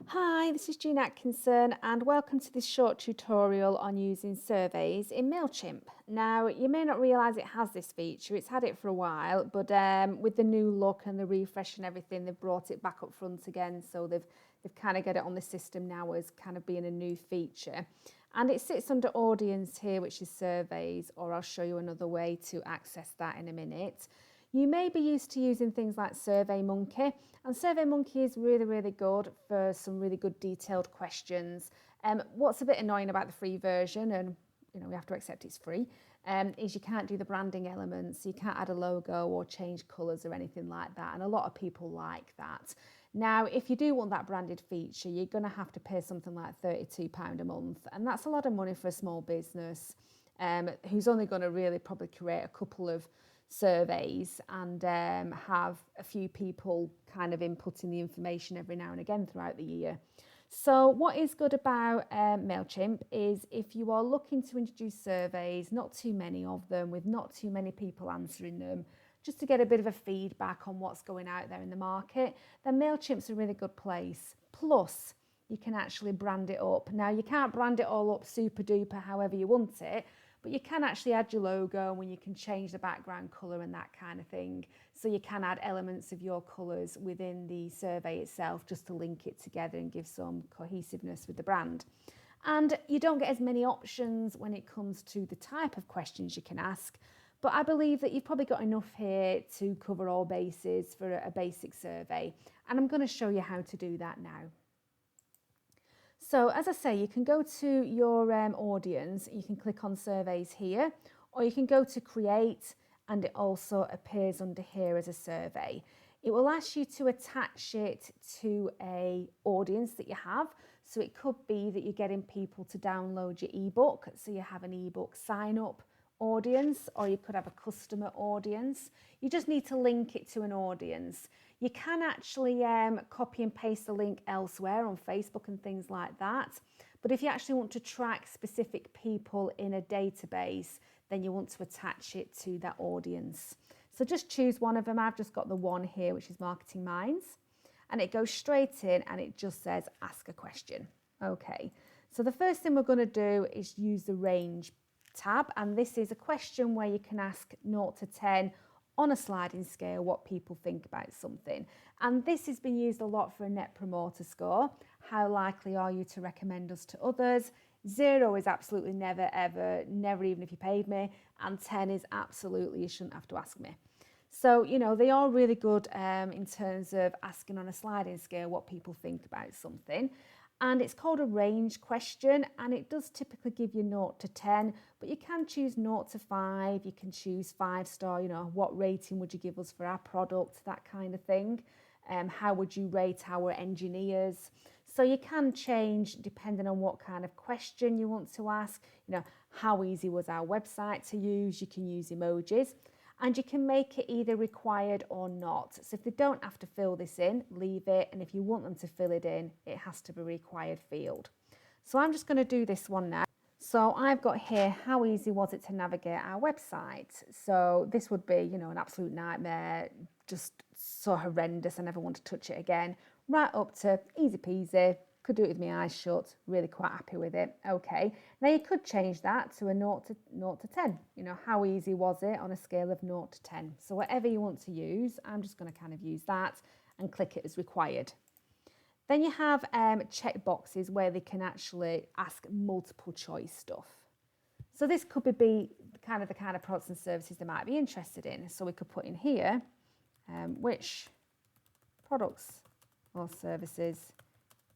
Hi, this is Jean Atkinson and welcome to this short tutorial on using surveys in Mailchimp. Now, you may not realise it has this feature, it's had it for a while, but with the new look and the refresh and everything, they've brought it back up front again, so they've kind of got it on the system now as kind of being a new feature. And it sits under audience here, which is surveys, or I'll show you another way to access that in a minute. You may be used to using things like SurveyMonkey, and SurveyMonkey is really good for some really good detailed questions. What's a bit annoying about the free version, and we have to accept it's free, is you can't do the branding elements, you can't add a logo or change colours or anything like that, and a lot of people like that. Now, if you do want that branded feature, you're going to have to pay something like £32 a month, and that's a lot of money for a small business who's only going to really probably create a couple of surveys and have a few people kind of inputting the information every now and again throughout the year. So what is good about Mailchimp is if you are looking to introduce surveys, not too many of them, with not too many people answering them, just to get a bit of a feedback on what's going out there in the market, then Mailchimp's a really good place. Plus, you can actually brand it up. Now, you can't brand it all up super duper however you want it, but you can actually add your logo and you can change the background colour and that kind of thing. So you can add elements of your colours within the survey itself just to link it together and give some cohesiveness with the brand. And you don't get as many options when it comes to the type of questions you can ask, but I believe that you've probably got enough here to cover all bases for a basic survey. And I'm going to show you how to do that now. So as I say, you can go to your audience, you can click on surveys here, or you can go to create and it also appears under here as a survey. It will ask you to attach it to a audience that you have. So it could be that you're getting people to download your ebook. So you have an ebook sign up audience, or you could have a customer audience. You just need to link it to an audience. You can actually copy and paste the link elsewhere on Facebook and things like that. But if you actually want to track specific people in a database, then you want to attach it to that audience. So just choose one of them. I've just got the one here, which is Marketing Minds. And it goes straight in and it just says, ask a question. Okay, so the first thing we're going to do is use the range tab. And this is a question where you can ask 0 to 10 on a sliding scale what people think about something. And this has been used a lot for a net promoter score. How likely are you to recommend us to others? 0 is absolutely never, ever, never even if you paid me. And 10 is absolutely you shouldn't have to ask me. So, they are really good in terms of asking on a sliding scale what people think about something. And it's called a range question, and it does typically give you 0 to 10, but you can choose 0 to 5, you can choose 5-star, what rating would you give us for our product, that kind of thing. How would you rate our engineers? So you can change depending on what kind of question you want to ask, how easy was our website to use, you can use emojis. And you can make it either required or not. So if they don't have to fill this in, leave it. And if you want them to fill it in, it has to be a required field. So I'm just going to do this one now. So I've got here, how easy was it to navigate our website? So this would be, an absolute nightmare, just so horrendous, I never want to touch it again. Right up to easy peasy, could do it with my eyes shut, really quite happy with it. Okay, now you could change that to a 0 to 10. How easy was it on a scale of 0 to 10? So whatever you want to use, I'm just going to kind of use that and click it as required. Then you have check boxes where they can actually ask multiple choice stuff. So this could be the kind of products and services they might be interested in. So we could put in here, which products or services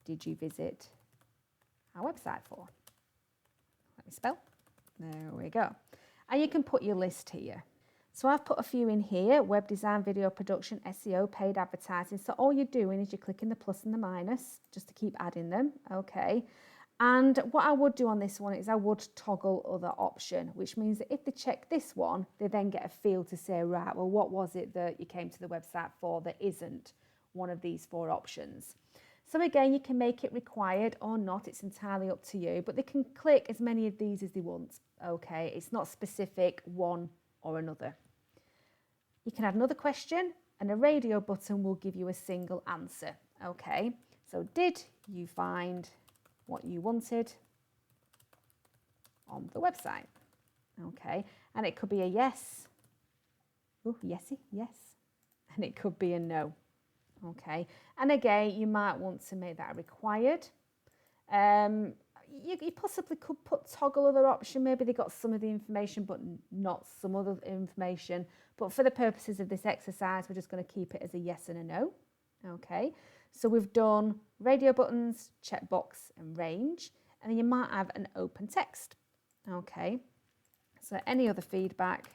did you visit our website for? Let me spell. There we go. And you can put your list here. So I've put a few in here: web design, video production, SEO, paid advertising. So all you're doing is you're clicking the plus and the minus just to keep adding them. Okay. And what I would do on this one is I would toggle other option, which means that if they check this one, they then get a feel to say, right, well, what was it that you came to the website for that isn't one of these 4 options? So again, you can make it required or not, it's entirely up to you, but they can click as many of these as they want, okay? It's not specific one or another. You can add another question and a radio button will give you a single answer, okay? So did you find what you wanted on the website. Okay, and it could be a yes. Oh, yesy, yes. And it could be a no. Okay, and again, you might want to make that required. You possibly could put toggle other option. Maybe they got some of the information, but not some other information. But for the purposes of this exercise, we're just going to keep it as a yes and a no. Okay, so we've done radio buttons, checkbox, and range, and then you might have an open text. Okay, so any other feedback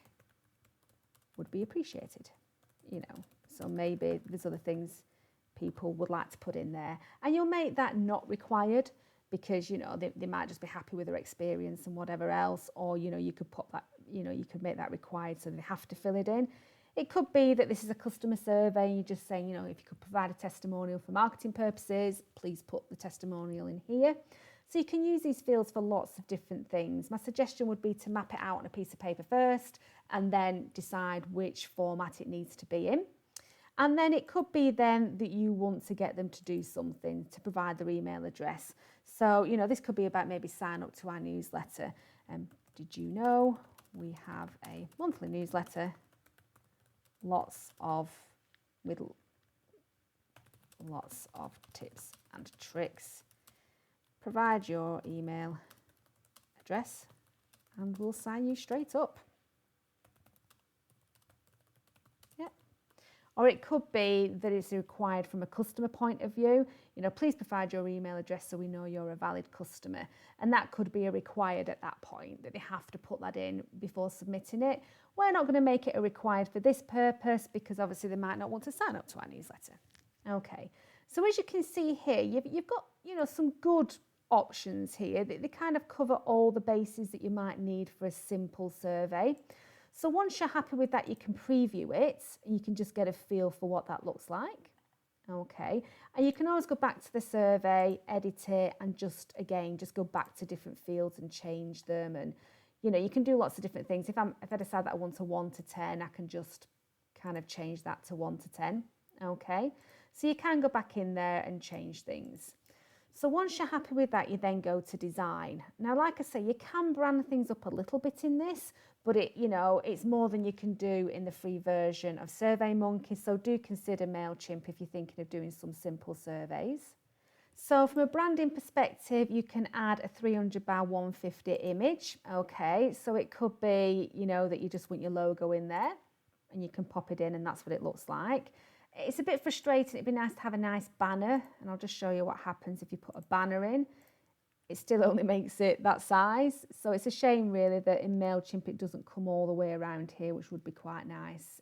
would be appreciated, you know. So maybe there's other things people would like to put in there, and you'll make that not required because, you know, they might just be happy with their experience and whatever else, or, you know, you could put that, you know, you could make that required so they have to fill it in. It could be that this is a customer survey and you're just saying, you know, if you could provide a testimonial for marketing purposes, please put the testimonial in here. So you can use these fields for lots of different things. My suggestion would be to map it out on a piece of paper first and then decide which format it needs to be in. And then it could be then that you want to get them to do something to provide their email address. So, you know, this could be about maybe sign up to our newsletter. Did you know we have a monthly newsletter? Lots of tips and tricks. Provide your email address and we'll sign you straight up. Or it could be that it's required from a customer point of view. You know, please provide your email address so we know you're a valid customer. And that could be a required at that point, that they have to put that in before submitting it. We're not going to make it a required for this purpose because obviously they might not want to sign up to our newsletter. Okay, so as you can see here, you've got, you know, some good options here. They kind of cover all the bases that you might need for a simple survey. So once you're happy with that, you can preview it and you can just get a feel for what that looks like. Okay, and you can always go back to the survey, edit it, and just go back to different fields and change them. And, you know, you can do lots of different things. If I decide that I want a 1 to 10, I can just kind of change that to 1 to 10. Okay, so you can go back in there and change things. So once you're happy with that, you then go to design. Now, like I say, you can brand things up a little bit in this, but it's more than you can do in the free version of SurveyMonkey. So do consider Mailchimp if you're thinking of doing some simple surveys. So from a branding perspective, you can add a 300 by 150 image. Okay, so it could be, you know, that you just want your logo in there and you can pop it in and that's what it looks like. It's a bit frustrating. It'd be nice to have a nice banner, and I'll just show you what happens if you put a banner in. It still only makes it that size. So it's a shame really that in Mailchimp it doesn't come all the way around here, which would be quite nice.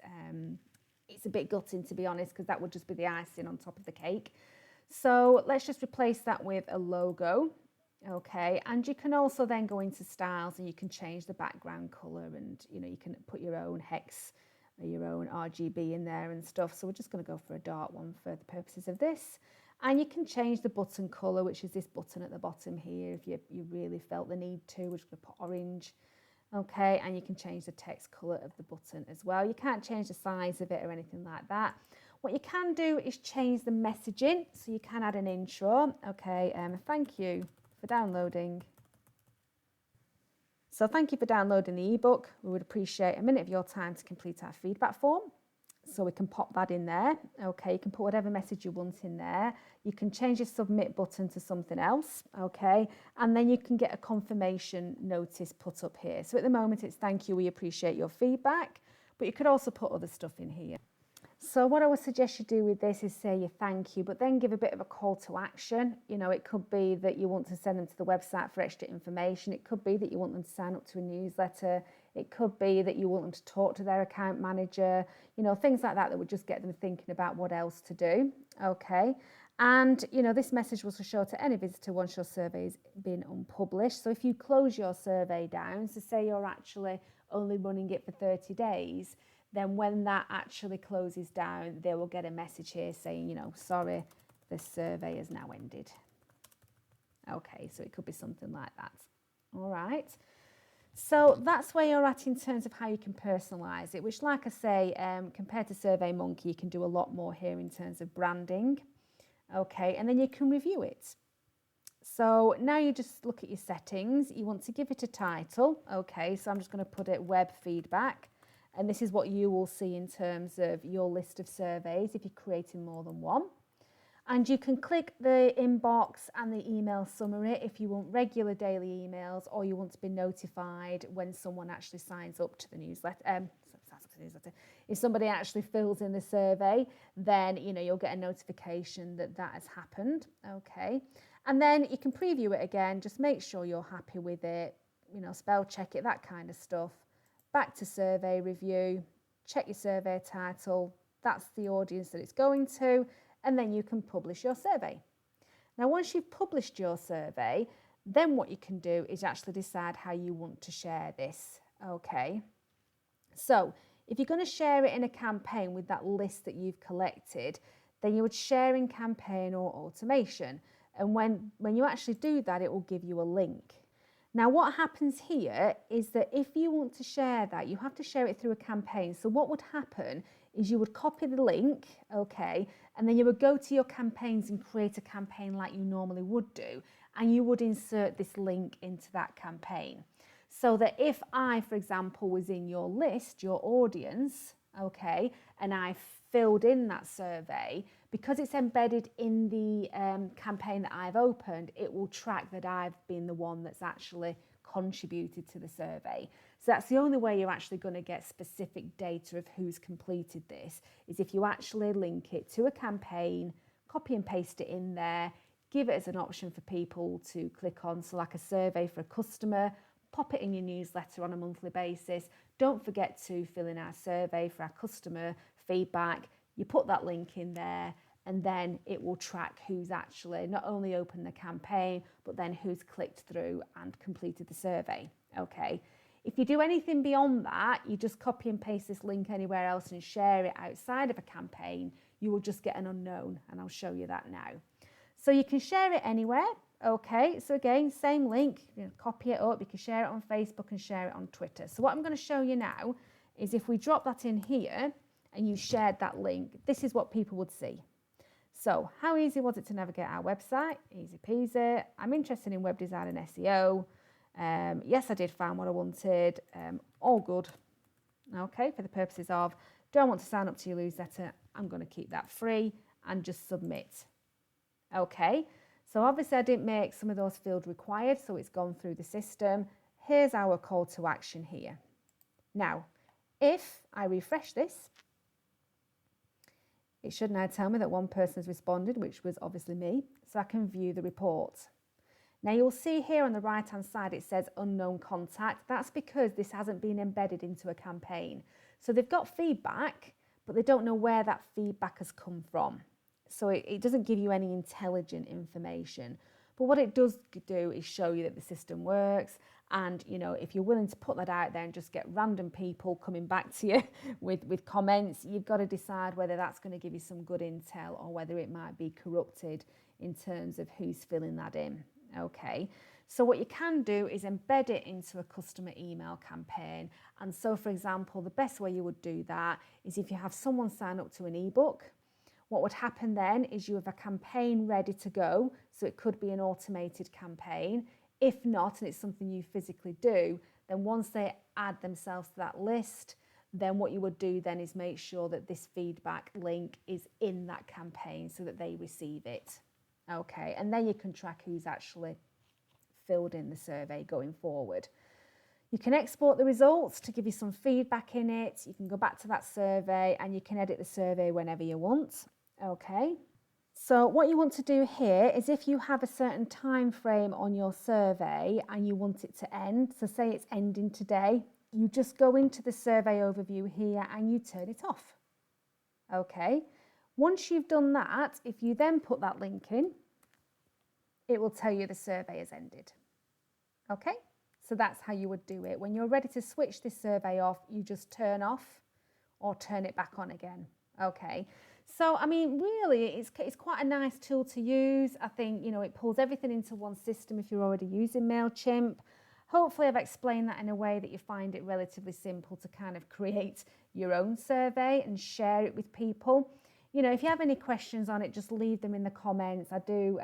It's a bit gutting, to be honest, because that would just be the icing on top of the cake. So let's just replace that with a logo. Okay, and you can also then go into styles and you can change the background color, and, you know, you can put your own hex or your own RGB in there and stuff. So we're just going to go for a dark one for the purposes of this. And you can change the button colour, which is this button at the bottom here, if you really felt the need to. We're just going to put orange. Okay, and you can change the text colour of the button as well. You can't change the size of it or anything like that. What you can do is change the messaging. So you can add an intro. Okay, thank you for downloading. So thank you for downloading the ebook. We would appreciate a minute of your time to complete our feedback form. So we can pop that in there. Okay, you can put whatever message you want in there. You can change your submit button to something else. Okay, and then you can get a confirmation notice put up here. So at the moment it's thank you, we appreciate your feedback, but you could also put other stuff in here. So what I would suggest you do with this is say your thank you, but then give a bit of a call to action. You know, it could be that you want to send them to the website for extra information. It could be that you want them to sign up to a newsletter. It could be that you want them to talk to their account manager, you know, things like that would just get them thinking about what else to do. Okay. And, you know, this message will show to any visitor once your survey's been unpublished. So if you close your survey down, so say you're actually only running it for 30 days, then when that actually closes down, they will get a message here saying, you know, sorry, the survey has now ended. Okay, so it could be something like that. All right. So that's where you're at in terms of how you can personalise it, which, like I say, compared to SurveyMonkey, you can do a lot more here in terms of branding. Okay, and then you can review it. So now you just look at your settings. You want to give it a title. Okay, so I'm just going to put it web feedback. And this is what you will see in terms of your list of surveys if you're creating more than one. And you can click the inbox and the email summary if you want regular daily emails or you want to be notified when someone actually signs up to the newsletter. If somebody actually fills in the survey, then you'll get a notification that that has happened. Okay, and then you can preview it again. Just make sure you're happy with it. Spell check it, that kind of stuff. Back to survey review. Check your survey title. That's the audience that it's going to. And then you can publish your survey. Now, once you've published your survey, then what you can do is actually decide how you want to share this. Okay. So if you're going to share it in a campaign with that list that you've collected, then you would share in campaign or automation. And when you actually do that, it will give you a link. Now, what happens here is that if you want to share that, you have to share it through a campaign. So what would happen is you would copy the link, okay, and then you would go to your campaigns and create a campaign like you normally would do, and you would insert this link into that campaign. So that if I, for example, was in your list, your audience, okay, and I filled in that survey, because it's embedded in the campaign that I've opened, it will track that I've been the one that's actually contributed to the survey. So that's the only way you're actually going to get specific data of who's completed this, is if you actually link it to a campaign, copy and paste it in there, give it as an option for people to click on. So like a survey for a customer, pop it in your newsletter on a monthly basis. Don't forget to fill in our survey for our customer feedback. You put that link in there and then it will track who's actually not only opened the campaign, but then who's clicked through and completed the survey. Okay. If you do anything beyond that, you just copy and paste this link anywhere else and share it outside of a campaign, you will just get an unknown, and I'll show you that now. So you can share it anywhere. Okay, so again, same link, copy it up, you can share it on Facebook and share it on Twitter. So what I'm going to show you now is if we drop that in here and you shared that link, this is what people would see. So how easy was it to navigate our website? Easy peasy. I'm interested in web design and SEO. Yes, I did find what I wanted. All good. Okay, for the purposes of, do I want to sign up to your newsletter? I'm going to keep that free and just submit. Okay. So obviously I didn't make some of those fields required, so it's gone through the system. Here's our call to action here. Now, if I refresh this, it should now tell me that one person has responded, which was obviously me, so I can view the report. Now you'll see here on the right-hand side it says unknown contact. That's because this hasn't been embedded into a campaign. So they've got feedback, but they don't know where that feedback has come from. So it doesn't give you any intelligent information. But what it does do is show you that the system works. And, if you're willing to put that out there and just get random people coming back to you with comments, you've got to decide whether that's going to give you some good intel or whether it might be corrupted in terms of who's filling that in. Okay. So what you can do is embed it into a customer email campaign. And so, for example, the best way you would do that is if you have someone sign up to an ebook. What would happen then is you have a campaign ready to go. So it could be an automated campaign. If not, and it's something you physically do, then once they add themselves to that list, then what you would do then is make sure that this feedback link is in that campaign so that they receive it. Okay, and then you can track who's actually filled in the survey going forward. You can export the results to give you some feedback in it. You can go back to that survey and you can edit the survey whenever you want. Okay, so what you want to do here is if you have a certain time frame on your survey and you want it to end, so say it's ending today, you just go into the survey overview here and you turn it off. Okay, once you've done that, if you then put that link in, it will tell you the survey has ended. Okay, so that's how you would do it. When you're ready to switch this survey off, you just turn off or turn it back on again. Okay. So, I mean, really, it's quite a nice tool to use. I think, it pulls everything into one system if you're already using Mailchimp. Hopefully I've explained that in a way that you find it relatively simple to kind of create your own survey and share it with people. you know, if you have any questions on it, just leave them in the comments. I do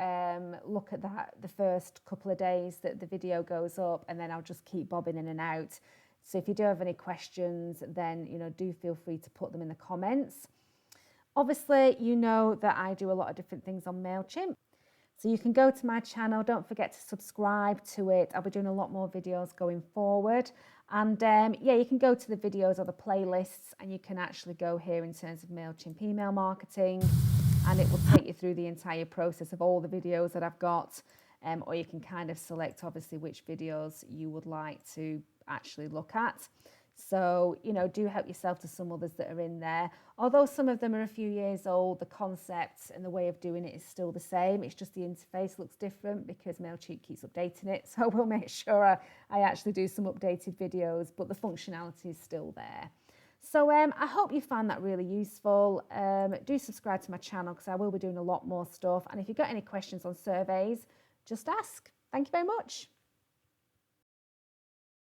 look at that the first couple of days that the video goes up, and then I'll just keep bobbing in and out. So if you do have any questions, then, you know, do feel free to put them in the comments. Obviously, you know that I do a lot of different things on Mailchimp. So you can go to my channel, don't forget to subscribe to it. I'll be doing a lot more videos going forward. And yeah, you can go to the videos or the playlists, and you can actually go here in terms of Mailchimp email marketing, and it will take you through the entire process of all the videos that I've got. Or you can kind of select obviously which videos you would like to actually look at. So, you know, do help yourself to some others that are in there. Although some of them are a few years old, the concept and the way of doing it is still the same. It's just the interface looks different because Mailchimp keeps updating it. So we'll make sure I actually do some updated videos, but the functionality is still there. So I hope you found that really useful. Do subscribe to my channel because I will be doing a lot more stuff. And if you've got any questions on surveys, just ask. Thank you very much.